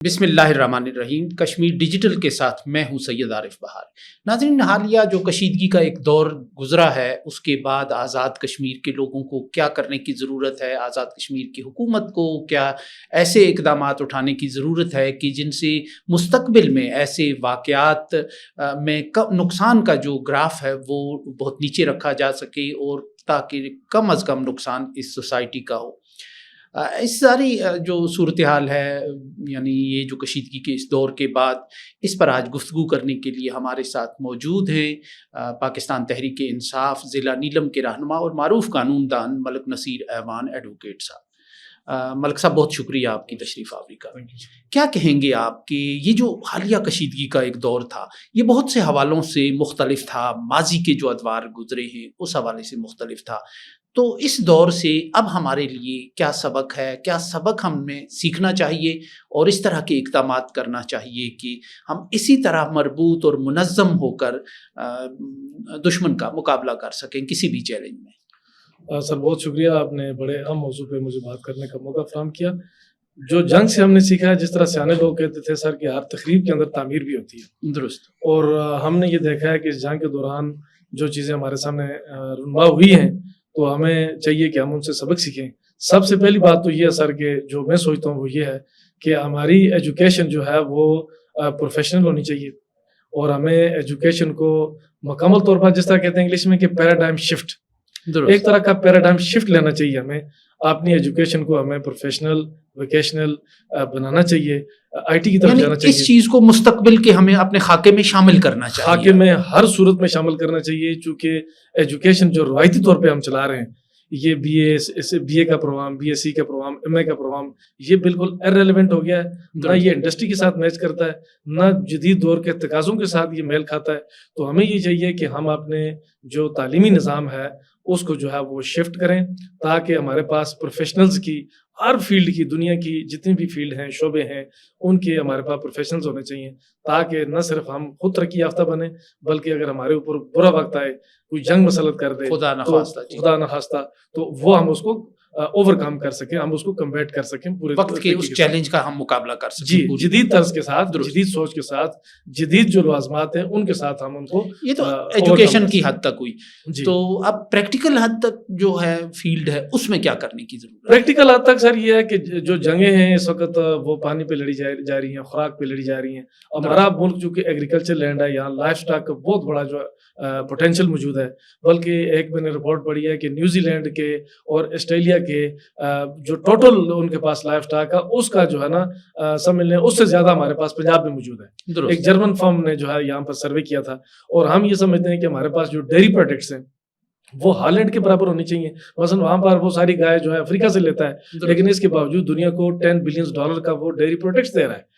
بسم اللہ الرحمن الرحیم۔ کشمیر ڈیجیٹل کے ساتھ میں ہوں سید عارف بہار۔ ناظرین، حالیہ جو کشیدگی کا ایک دور گزرا ہے، اس کے بعد آزاد کشمیر کے لوگوں کو کیا کرنے کی ضرورت ہے، آزاد کشمیر کی حکومت کو کیا ایسے اقدامات اٹھانے کی ضرورت ہے کہ جن سے مستقبل میں ایسے واقعات میں نقصان کا جو گراف ہے وہ بہت نیچے رکھا جا سکے، اور تاکہ کم از کم نقصان اس سوسائٹی کا ہو۔ اس ساری جو صورتحال ہے، یعنی یہ جو کشیدگی کے اس دور کے بعد، اس پر آج گفتگو کرنے کے لیے ہمارے ساتھ موجود ہیں پاکستان تحریک انصاف ضلع نیلم کے رہنما اور معروف قانون دان ملک نصیر ایوان ایڈوکیٹ صاحب۔ ملک صاحب، بہت شکریہ آپ کی تشریف آوری کا۔ کیا کہیں گے آپ کہ یہ جو حالیہ کشیدگی کا ایک دور تھا، یہ بہت سے حوالوں سے مختلف تھا، ماضی کے جو ادوار گزرے ہیں اس حوالے سے مختلف تھا، تو اس دور سے اب ہمارے لیے کیا سبق ہے، کیا سبق ہمیں سیکھنا چاہیے اور اس طرح کے اقدامات کرنا چاہیے کہ ہم اسی طرح مربوط اور منظم ہو کر دشمن کا مقابلہ کر سکیں کسی بھی چیلنج میں؟ سر، بہت شکریہ، آپ نے بڑے اہم موضوع پہ مجھے بات کرنے کا موقع فراہم کیا۔ جو جنگ سے ہم نے سیکھا ہے، جس طرح سیانے لوگ کہتے تھے سر کہ ہر تقریب کے اندر تعمیر بھی ہوتی ہے، درست، اور ہم نے یہ دیکھا ہے کہ اس جنگ کے دوران جو چیزیں ہمارے سامنے رونما ہوئی ہیں، تو ہمیں چاہیے کہ ہم ان سے سبق سیکھیں۔ سب سے پہلی بات تو یہ ہے سر کہ جو میں سوچتا ہوں وہ یہ ہے کہ ہماری ایجوکیشن جو ہے وہ پروفیشنل ہونی چاہیے، اور ہمیں ایجوکیشن کو مکمل طور پر، جس طرح کہتے ہیں انگلش میں کہ پیراڈائم شفٹ، ایک طرح کا پیراڈائم شفٹ لینا چاہیے ہمیں اپنی ایجوکیشن کو، ہمیں پروفیشنل ویکیشنل بنانا چاہیے، آئی ٹی کی طرف جانا چاہیے۔ اس چیز کو مستقبل کے ہمیں اپنے خاکے میں شامل کرنا چاہیے، خاکے میں ہر صورت میں شامل کرنا چاہیے، چونکہ ایجوکیشن جو روایتی طور پہ ہم چلا رہے ہیں، یہ بی اے کا پروگرام، بی ایس سی کا پروگرام، ایم اے کا پروگرام، یہ بالکل ارریلیونٹ ہو گیا ہے، نہ یہ انڈسٹری کے ساتھ میچ کرتا ہے، نہ جدید دور کے تقاضوں کے ساتھ یہ میل کھاتا ہے۔ تو ہمیں یہ چاہیے کہ ہم اپنے جو تعلیمی نظام ہے اس کو جو ہے وہ شفٹ کریں، تاکہ ہمارے پاس پروفیشنلز کی، ہر فیلڈ کی، دنیا کی جتنی بھی فیلڈ ہیں، شعبے ہیں، ان کے ہمارے پاس پروفیشنلز ہونے چاہیے، تاکہ نہ صرف ہم خود ترقی یافتہ بنیں، بلکہ اگر ہمارے اوپر برا وقت آئے، کوئی جنگ مسلط کر دے، خدا نخواستہ، تو وہ ہم اس کو اوور کم کر سکیں، ہم اس کو کمبیٹ کر سکیں، پورے وقت کے اس چیلنج کا ہم مقابلہ کر سکیں، جی، جدید طرز کے ساتھ، جدید سوچ کے ساتھ، جدید جو لوازمات ہیں ان کے ساتھ ہم ان کو۔ یہ تو ایجوکیشن کی حد تک ہوئی، تو اب پریکٹیکل حد تک جو ہے فیلڈ ہے اس میں کیا کرنے کی ضرورت ہے؟ پریکٹیکل حد تک سر یہ ہے کہ جو جنگیں ہیں اس وقت وہ پانی پہ لڑی جا رہی ہیں، خوراک پہ لڑی جا رہی ہیں۔ ہمارا ملک چونکہ ایگریکلچر لینڈ ہے، یہاں لائف سٹاک کا بہت بڑا جو پوٹینشیل موجود ہے، بلکہ ایک میں نے رپورٹ پڑھی ہے کہ نیوزی لینڈ کے اور آسٹریلیا کے جو ٹوٹل ان کے پاس لائف سٹاک ہے، اس کا جو ہے نا سمجھ لیں اس سے زیادہ ہمارے پاس پنجاب میں موجود ہے۔ ایک جرمن فرم نے جو ہے یہاں پر سروے کیا تھا، اور ہم یہ سمجھتے ہیں کہ ہمارے پاس جو ڈیری پروڈکٹس ہیں وہ ہالینڈ کے برابر ہونی چاہیے۔ مثلا وہاں پر وہ ساری گائے جو ہے افریقہ سے لیتا ہے، لیکن اس کے باوجود دنیا کو $10 بلین کا وہ ڈیری پروڈکٹس دے رہا ہے،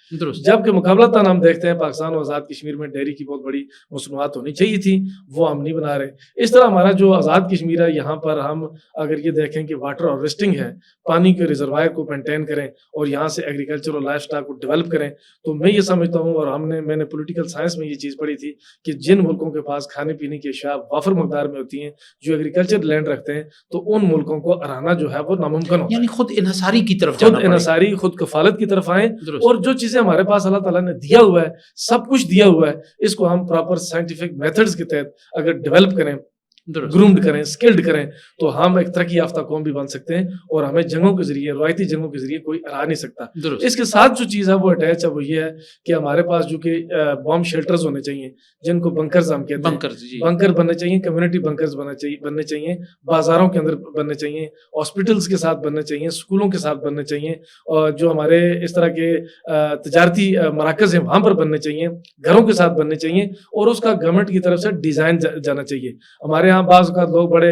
جبکہ مقابلتاً ہم دیکھتے ہیں پاکستان اور آزاد کشمیر میں ڈیری کی بہت بڑی مصنوعات ہونی چاہیے تھی، وہ ہم نہیں بنا رہے۔ اس طرح ہمارا جو آزاد کشمیر ہے، یہاں پر ہم اگر یہ دیکھیں کہ واٹر ہارویسٹنگ ہے، پانی کے ریزروائر کو مینٹین کریں اور یہاں سے ایگریکلچر اور لائف سٹاک کو ڈیولپ کریں، تو میں یہ سمجھتا ہوں، اور میں نے پولیٹیکل سائنس میں یہ چیز پڑھی تھی کہ جن ملکوں کے پاس کھانے پینے کی اشیاء وافر مقدار میں ہوتی ہیں، جو ایگریکلچر لینڈ رکھتے ہیں، تو ان ملکوں کو ارانا جو ہے وہ ناممکن ہوتا ہے، یعنی خود انحصاری کی طرف، خود انحصاری، خود کفالت کی طرف آئیں، اور جو چیزیں ہمارے پاس اللہ تعالیٰ نے دیا ہوا ہے، سب کچھ دیا ہوا ہے، اس کو ہم پراپر سائنٹیفک میتھڈز کے تحت اگر ڈیولپ کریں، گرومڈ کریں، سکلڈ کریں، تو ہم ایک ترقی یافتہ قوم بھی بن سکتے ہیں، اور ہمیں جنگوں کے ذریعے، روایتی جنگوں کے ذریعے کوئی ہرا نہیں سکتا۔ اس کے ساتھ جو چیز ہے وہ اٹیچ ہے، وہ یہ ہے کہ ہمارے پاس جو کہ بام شیلٹرز ہونے چاہیے، جن کو بنکرز ہم کہتے ہیں، بنکر بننے چاہیے، کمیونٹی بنکرز بننے چاہیے، بازاروں کے اندر بننے چاہیے، ہاسپٹلز کے ساتھ بننے چاہیے، اسکولوں کے ساتھ بننے چاہیے، اور جو ہمارے اس طرح کے تجارتی مراکز ہیں وہاں پر بننے چاہیے، گھروں کے ساتھ بننے چاہیے، اور اس کا گورنمنٹ کی طرف سے ڈیزائن جانا چاہیے۔ ہمارے یہاں بعض اوقات لوگ بڑے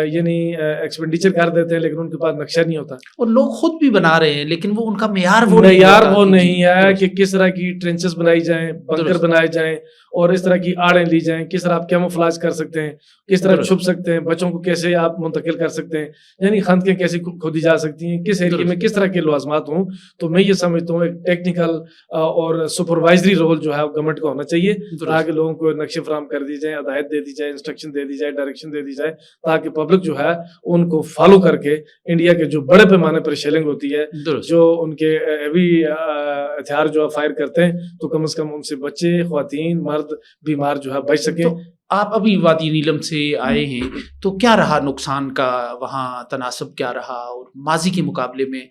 یعنی ایکسپینڈیچر کر دیتے ہیں، لیکن ان کے پاس نقشہ نہیں ہوتا، اور لوگ خود بھی بنا رہے ہیں، لیکن وہ ان کا معیار وہ نہیں ہے کہ کس طرح کی ٹرینچز بنائی جائیں، بنکر بنائے جائیں، اور اس طرح کی آڑیں لی جائیں، کس طرح آپ کیموفلاج کر سکتے ہیں، کس طرح چھپ سکتے ہیں، بچوں کو کیسے آپ منتقل کر سکتے ہیں، یعنی خندقیں کیسے کھودی جا سکتی ہیں، کس ایریے میں کس طرح کے لوازمات ہوں۔ تو میں یہ سمجھتا ہوں ایک ٹیکنیکل اور سپروائزری رول جو ہے گورنمنٹ کا ہونا چاہیے، تاکہ لوگوں کو نقشے فراہم کر دی جائیں، ہدایت دے دی جائے، انسٹرکشن دے دی جائے، ڈائریکشن دے دی جائے تاکہ پبلک جو ہے ان کو فالو کر کے انڈیا کے جو بڑے پیمانے پر شیلنگ ہوتی ہے, جو ان کے ہیوی ہتھیار جو فائر کرتے ہیں, تو کم از کم ان سے بچے, خواتین, مرد, بیمار جو ہے بچ سکیں. آپ ابھی وادی نیلم سے آئے ہیں, تو کیا رہا نقصان کا وہاں تناسب کیا رہا, اور ماضی کے مقابلے میں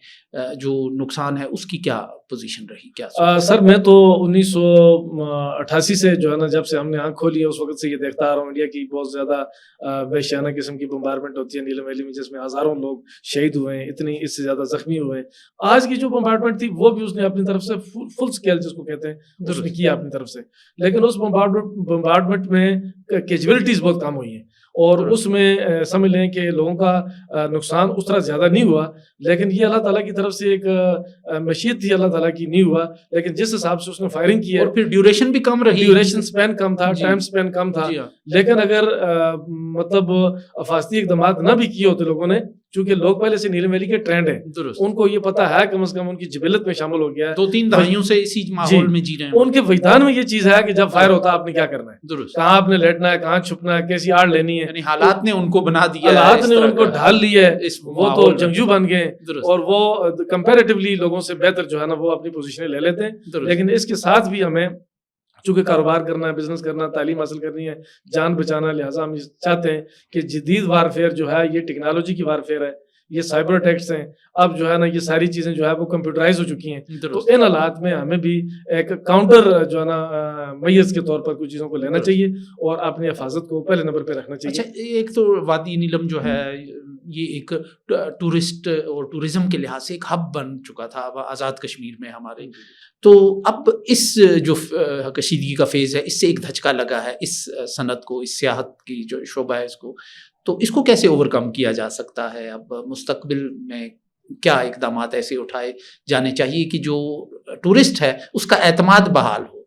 جو نقصان ہے اس کی کیا پوزیشن رہی, کیا سر میں تو 1988 سے جو ہے نا, جب سے ہم نے آنکھ کھولی ہے اس وقت سے یہ دیکھتا آ رہا ہوں انڈیا کی بہت زیادہ وحشیانہ قسم کی بمبارمنٹ ہوتی ہے نیلم ویلی میں, جس میں ہزاروں لوگ شہید ہوئے ہیں, اتنی اس سے زیادہ زخمی ہوئے ہیں. آج کی جو بمبارمنٹ تھی وہ بھی اس نے اپنی طرف سے فل اسکیل جس کو کہتے ہیں اس نے کیا اپنی طرف سے, لیکن اس بمبارمنٹ میں کیجویلٹیز بہت کم ہوئی ہیں, اور اس میں سمجھ لیں کہ لوگوں کا نقصان اس طرح زیادہ نہیں ہوا, لیکن یہ اللہ تعالیٰ کی طرف سے ایک مشیت تھی اللہ تعالیٰ کی, نہیں ہوا. لیکن جس حساب سے اس نے فائرنگ کی ہے, اور پھر ڈیوریشن بھی کم رہی, ڈیوریشن سپین کم تھا, ٹائم سپین کم تھا, لیکن اگر مطلب حفاظتی اقدامات نہ بھی کیے ہوتے لوگوں نے, چونکہ لوگ پہلے سے نیلم ویلی کے ٹرینڈ ہیں, ان کو یہ پتا ہے, کم از کم ان کی جبلت میں شامل ہو گیا ہے, 2-3 دہائیوں سے اسی ماحول میں جی رہے ہیں, ان کے وجدان میں یہ چیز ہے کہ جب فائر ہوتا ہے آپ نے کیا کرنا ہے, کہاں آپ نے لیٹنا ہے, کہاں چھپنا ہے, کیسی آڑ لینی ہے. یعنی حالات نے ان کو بنا دیا, حالات نے ان کو ڈھال لیا ہے, وہ تو جنگجو بن گئے, اور وہ کمپیریٹیولی لوگوں سے بہتر جو ہے نا وہ اپنی پوزیشنیں لے لیتے ہیں. لیکن اس کے ساتھ بھی ہمیں چونکہ کاروبار کرنا ہے, بزنس کرنا ہے, تعلیم حاصل کرنی ہے, جان بچانا, لہٰذا ہم چاہتے ہیں کہ جدید وارفیئر جو ہے یہ ٹیکنالوجی کی وارفیئر ہے, یہ سائبر اٹیکس ہیں, اب جو ہے نا یہ ساری چیزیں جو ہے وہ کمپیوٹرائز ہو چکی ہیں. تو ان حالات میں ہمیں بھی ایک کاؤنٹر جو ہے نا میز کے طور پر کچھ چیزوں کو لینا چاہیے, اور اپنی حفاظت کو پہلے نمبر پہ رکھنا چاہیے. اچھا, ایک تو وادی نیلم جو ہے یہ ایک ٹورسٹ اور ٹورزم کے لحاظ سے ایک ہب بن چکا تھا آزاد کشمیر میں ہمارے, تو اب اس جو کشیدگی کا فیز ہے اس سے ایک دھچکا لگا ہے اس صنعت کو, اس سیاحت کی جو شعبہ ہے اس کو, تو اس کو کیسے اوور کم کیا جا سکتا ہے؟ اب مستقبل میں کیا اقدامات ایسے اٹھائے جانے چاہیے کہ جو ٹورسٹ ہے اس کا اعتماد بحال ہو؟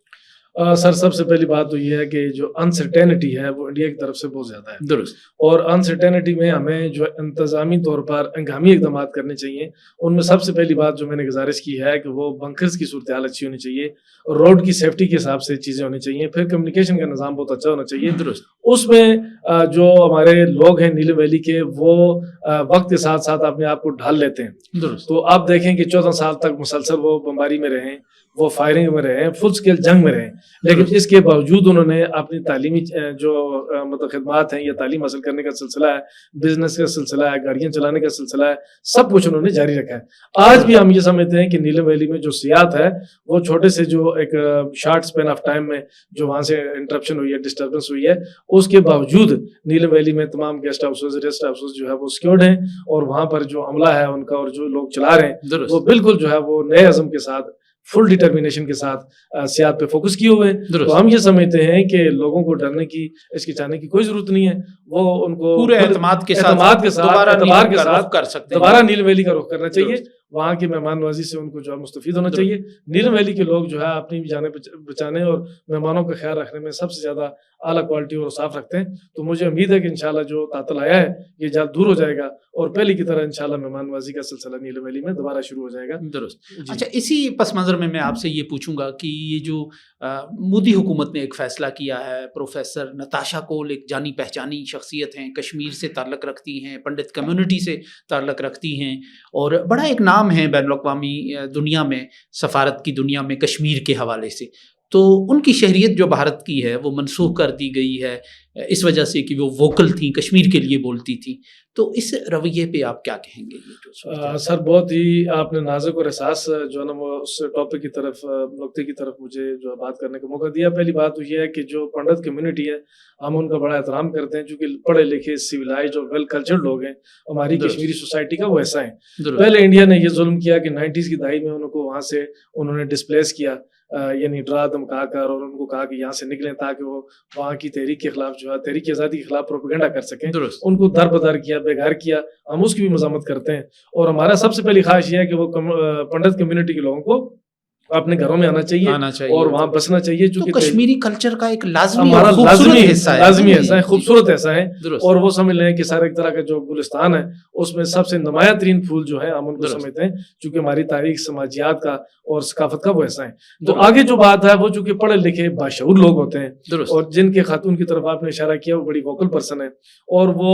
سر سب سے پہلی بات تو یہ ہے کہ جو انسرٹینٹی ہے وہ انڈیا کی طرف سے بہت زیادہ ہے. درست. اور انسرٹینٹی میں ہمیں جو انتظامی طور پر ہنگامی اقدامات کرنے چاہیے. ان میں سب سے پہلی بات جو میں نے گزارش کی ہے کہ وہ بنکرز کی صورتحال اچھی ہونی چاہیے, اور روڈ کی سیفٹی کے حساب سے چیزیں ہونی چاہیے. پھر کمیونیکیشن کا نظام بہت اچھا ہونا چاہیے. درست. اس میں جو ہمارے لوگ ہیں نیلم ویلی کے, وہ وقت کے ساتھ ساتھ اپنے آپ کو ڈھال لیتے ہیں. درست. تو آپ دیکھیں کہ 14 سال تک مسلسل وہ بمباری میں رہے, وہ فائرنگ میں رہے, فل اسکیل جنگ میں رہے, لیکن اس کے باوجود انہوں نے اپنی تعلیمی جو مطلب خدمات ہیں یا تعلیم حاصل کرنے کا سلسلہ ہے, بزنس کا سلسلہ ہے, گاڑیاں چلانے کا سلسلہ ہے, سب کچھ انہوں نے جاری رکھا ہے. آج بھی ہم یہ سمجھتے ہیں کہ نیلم ویلی میں جو سیاحت ہے وہ چھوٹے سے جو ایک شارٹ سپین آف ٹائم میں جو وہاں سے انٹرپشن ہوئی ہے, ڈسٹربنس ہوئی ہے, اس کے باوجود نیلم ویلی میں تمام گیسٹ ہاؤسز, ریسٹ ہاؤسز جو ہے وہ سیکیورڈ ہیں, اور وہاں پر جو عملہ ہے ان کا اور جو لوگ چلا رہے ہیں وہ بالکل جو ہے وہ نئے عزم کے ساتھ, فل ڈٹرمینیشن کے ساتھ سیاحت پہ فوکس کیے ہوئے ہیں. تو ہم یہ سمجھتے ہیں کہ لوگوں کو ڈرنے کی, ہچکچانے کی کوئی ضرورت نہیں ہے. وہ ان کو پورے اعتماد کے ساتھ دوبارہ نیلم ویلی کا رخ کرنا چاہیے. وہاں کی مہمان نوازی سے ان کو جو ہے مستفید ہونا چاہیے. نیلم ویلی کے لوگ جو ہے اپنی جانیں بچانے اور مہمانوں کا خیال رکھنے میں سب سے زیادہ اعلیٰ کوالٹی اور صاف رکھتے ہیں. تو مجھے امید ہے کہ انشاءاللہ جو تعطل آیا ہے یہ جلد دور ہو جائے گا, اور پہلے کی طرح انشاءاللہ مہمان نوازی کا سلسلہ نیلم ویلی میں دوبارہ شروع ہو جائے گا. درست. اچھا, اسی پس منظر میں آپ سے یہ پوچھوں گا کہ یہ جو مودی حکومت نے ایک فیصلہ کیا ہے, پروفیسر نتاشا کول ایک جانی پہچانی شخصیت ہیں, کشمیر سے تعلق رکھتی ہیں, پنڈت کمیونٹی سے تعلق رکھتی ہیں, اور بڑا ایک نام ہے بین الاقوامی دنیا میں, سفارت کی دنیا میں کشمیر کے حوالے سے. تو ان کی شہریت جو بھارت کی ہے وہ منسوخ کر دی گئی ہے اس وجہ سے کہ وہ ووکل تھیں, کشمیر کے لیے بولتی تھیں. تو اس رویے پہ آپ کیا کہیں گے؟ سر بہت ہی آپ نے نازک اور احساس جو ہے نا وہ اس ٹاپک کی طرف, نقطے کی طرف مجھے جو بات کرنے کا موقع دیا. پہلی بات تو یہ ہے کہ جو پنڈت کمیونٹی ہے ہم ان کا بڑا احترام کرتے ہیں, چونکہ پڑھے لکھے, سویلائزڈ اور ویل کلچرڈ لوگ ہیں. ہماری کشمیری سوسائٹی کا وہ ایسا ہے. پہلے انڈیا نے یہ ظلم کیا کہ 90s کی دہائی میں ان کو وہاں سے انہوں نے ڈسپلیس کیا, یعنی ڈرا دھمکا کر, اور ان کو کہا کہ یہاں سے نکلیں تاکہ وہ وہاں کی تحریک کے خلاف جو ہے, تحریک آزادی کے خلاف پروپیگنڈا کر سکیں. ان کو در بدر کیا, بے گھر کیا. ہم اس کی بھی مذمت کرتے ہیں, اور ہمارا سب سے پہلی خواہش یہ ہے کہ وہ پنڈت کمیونٹی کے لوگوں کو اپنے گھروں میں آنا چاہیے اور وہاں بسنا چاہیے, چونکہ کشمیری کلچر کا ایک لازمی حصہ ہے, خوبصورت حصہ ہے, اور وہ سمجھ لیں کہ سارا ایک طرح کا جو گلستان ہے اس میں سب سے نمایاں ترین پھول جو ہے ہم ان کو سمجھتے ہیں، چونکہ ہماری تاریخ سماجیات کا اور ثقافت کا وہ حصہ ہے۔ تو آگے جو بات ہے وہ چونکہ پڑھے لکھے باشعور لوگ ہوتے ہیں، اور جن کے خاتون کی طرف آپ نے اشارہ کیا وہ بڑی ووکل پرسن ہے، اور وہ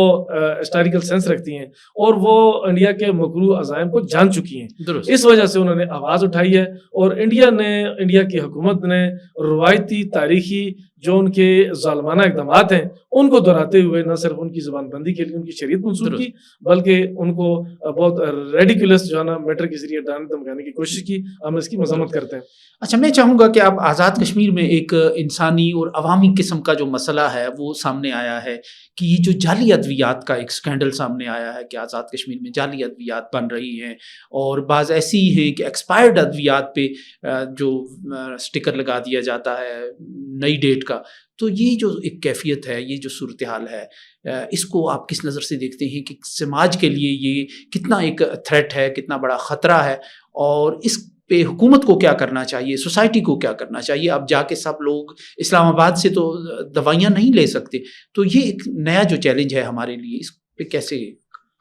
ہسٹوریکل سینس رکھتی ہیں، اور وہ انڈیا کے مکروہ عزائم کو جان چکی ہیں۔ اس وجہ سے انہوں نے آواز اٹھائی ہے، اور انڈیا کی حکومت نے روایتی تاریخی جو ان کے ظالمانہ اقدامات ہیں ان کو دہراتے ہوئے نہ صرف ان کی زبان بندی کے لیے ان کی شریعت منسوخ کی، بلکہ ان کو بہت ریڈیکولس جو ہے نا میٹر کے ذریعے ڈالنے دھمکانے کی کوشش کی۔ ہم اس کی مذمت کرتے ہیں۔ اچھا، میں چاہوں گا کہ آپ آزاد کشمیر میں ایک انسانی اور عوامی قسم کا جو مسئلہ ہے وہ سامنے آیا ہے کہ یہ جو جعلی ادویات کا ایک سکینڈل سامنے آیا ہے کہ آزاد کشمیر میں جعلی ادویات بن رہی ہیں، اور بعض ایسی ہیں کہ ایکسپائرڈ ادویات پہ جو سٹکر لگا دیا جاتا ہے نئی ڈیٹ کا۔ تو یہ جو ایک کیفیت ہے، یہ جو صورتحال ہے، اس کو آپ کس نظر سے دیکھتے ہیں کہ سماج کے لیے یہ کتنا ایک تھریٹ ہے، کتنا بڑا خطرہ ہے، اور اس پہ حکومت کو کیا کرنا چاہیے، سوسائٹی کو کیا کرنا چاہیے؟ اب جا کے سب لوگ اسلام آباد سے تو دوائیاں نہیں لے سکتے، تو یہ ایک نیا جو چیلنج ہے ہمارے لیے، اس پہ کیسے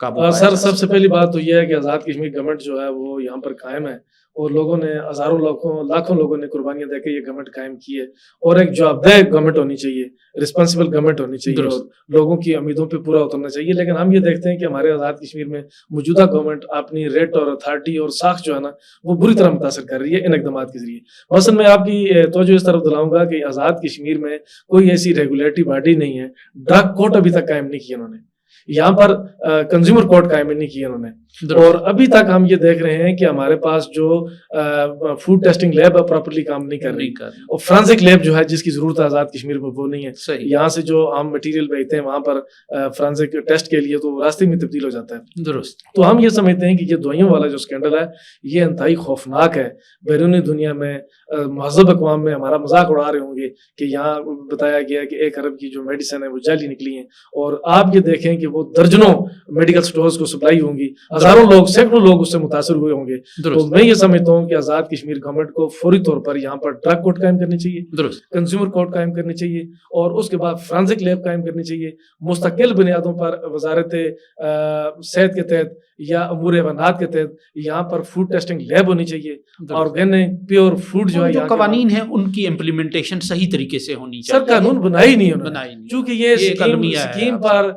قابو پایا؟ سر، سب سے پہلی بات تو یہ ہے کہ آزاد کشمیر گورنمنٹ جو ہے وہ یہاں پر قائم ہے، اور لوگوں نے ہزاروں لاکھوں لوگوں نے قربانیاں دے کے یہ گورنمنٹ قائم کی ہے، اور ایک جوابدہ گورنمنٹ ہونی چاہیے، رسپانسبل گورنمنٹ ہونی چاہیے، اور لوگوں کی امیدوں پہ پورا اترنا چاہیے۔ لیکن ہم یہ دیکھتے ہیں کہ ہمارے آزاد کشمیر میں موجودہ گورنمنٹ اپنی ریٹ اور اتھارٹی اور ساخت جو ہے نا وہ بری طرح متاثر کر رہی ہے ان اقدامات کے ذریعے۔ مثلا میں آپ کی توجہ اس طرف دلاؤں گا کہ آزاد کشمیر میں کوئی ایسی ریگولیٹری باڈی نہیں ہے، ڈرگ کورٹ ابھی تک قائم نہیں کیا انہوں نے، یہاں پر کنزیومر کورٹ قائم نہیں کیا انہوں نے، اور ابھی تک ہم یہ دیکھ رہے ہیں کہ ہمارے پاس جو فوڈ ٹیسٹنگ لیب پراپرلی کام نہیں کر رہی، اور فرانسک لیب جو ہے جس کی ضرورت ہے آزاد کشمیر میں وہ نہیں ہے۔ یہاں سے جو ہم مٹیریل بھیجتے ہیں وہاں پر فرانسک ٹیسٹ کے لیے تو راستے میں تبدیل ہو جاتا ہے۔ درست۔ تو ہم یہ سمجھتے ہیں کہ یہ دوائیوں والا جو اسکینڈل ہے یہ انتہائی خوفناک ہے۔ بیرونی دنیا میں مہذب اقوام میں ہمارا مذاق اڑا رہے ہوں گے کہ یہاں بتایا گیا کہ 1 ارب کی جو میڈیسن ہے وہ جعلی نکلی ہیں، اور آپ یہ دیکھیں کہ وہ درجنوں میڈیکل سٹورز کو سپلائی ہوں گی، ہزاروں لوگ، سینکڑوں لوگ اس سے متاثر ہوئے ہوں گے۔ تو میں یہ سمجھتا ہوں کہ آزاد کشمیر گورنمنٹ کو فوری طور پر یہاں پر ڈرگ کورٹ قائم کرنی چاہیے، کنزیومر کورٹ قائم کرنی چاہیے، اور اس کے بعد فرانسک لیب قائم کرنی چاہیے، مستقل بنیادوں پر وزارت صحت کے تحت یا امور حیوانات کے تحت یہاں پر فوڈ ٹیسٹنگ لیب ہونی چاہیے، آرگینک پیور فوڈ جو ہے جو قوانین ہیں ان کی امپلیمنٹیشن صحیح طریقے سے ہونی چاہیے۔ سر قانون بنائی نہیں انہوں نے، چونکہ یہ اسکیم پر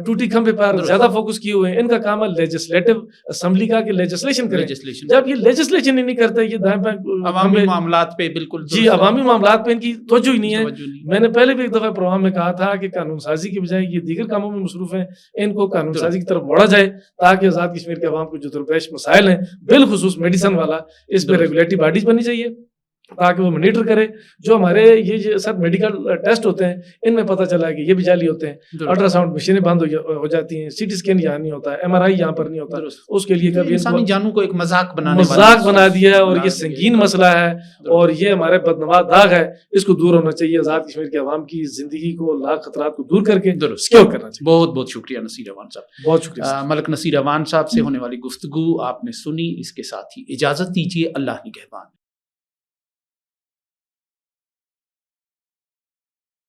ٹوٹی کھمبے پر زیادہ فوکس کیے ہوئے ہیں۔ ان کا کام ہے لیجسلیٹو اسمبلی کا کہ لیجسلیشن کریں، جب یہ لیجسلیشن ہی نہیں کرتے، یہ دائیں بائیں عوامی معاملات پہ بالکل جی عوامی معاملات پہ ان کی توجہ ہی نہیں ہے۔ میں نے پہلے بھی ایک دفعہ پروگرام میں کہا تھا کہ قانون سازی کی بجائے یہ دیگر کاموں میں مصروف ہیں، ان کو قانون سازی کی طرف موڑا جائے تاکہ آزاد کشمیر کے عوام کو جو درپیش مسائل ہیں بالخصوص میڈیسن والا، اس پہ ریگولیٹری باڈیز بننی چاہیے تاکہ وہ مانیٹر کرے۔ جو ہمارے یہ سب میڈیکل ٹیسٹ ہوتے ہیں ان میں پتہ چلا ہے کہ یہ بھی جعلی ہوتے ہیں، الٹرا ساؤنڈ مشینیں بند ہو جاتی ہیں، سی ٹی اسکین یہاں نہیں ہوتا ہے، ایم آر آئی یہاں پر نہیں ہوتا، اس کے لیے کبھی انسانی جانوں کو ایک مذاق بنا دیا ہے، اور یہ سنگین مسئلہ ہے، اور یہ ہمارے بدنما داغ ہے، اس کو دور ہونا چاہیے۔ آزاد کشمیر کے عوام کی زندگی کو، لاکھ خطرات کو دور کر کے سکیور کرنا چاہیے۔ بہت بہت شکریہ نصیر اوان صاحب، بہت شکریہ۔ ملک نصیر اوان صاحب سے ہونے والی گفتگو آپ نے سنی، اس کے ساتھ ہی اجازت دیجیے، اللہ نگہبان۔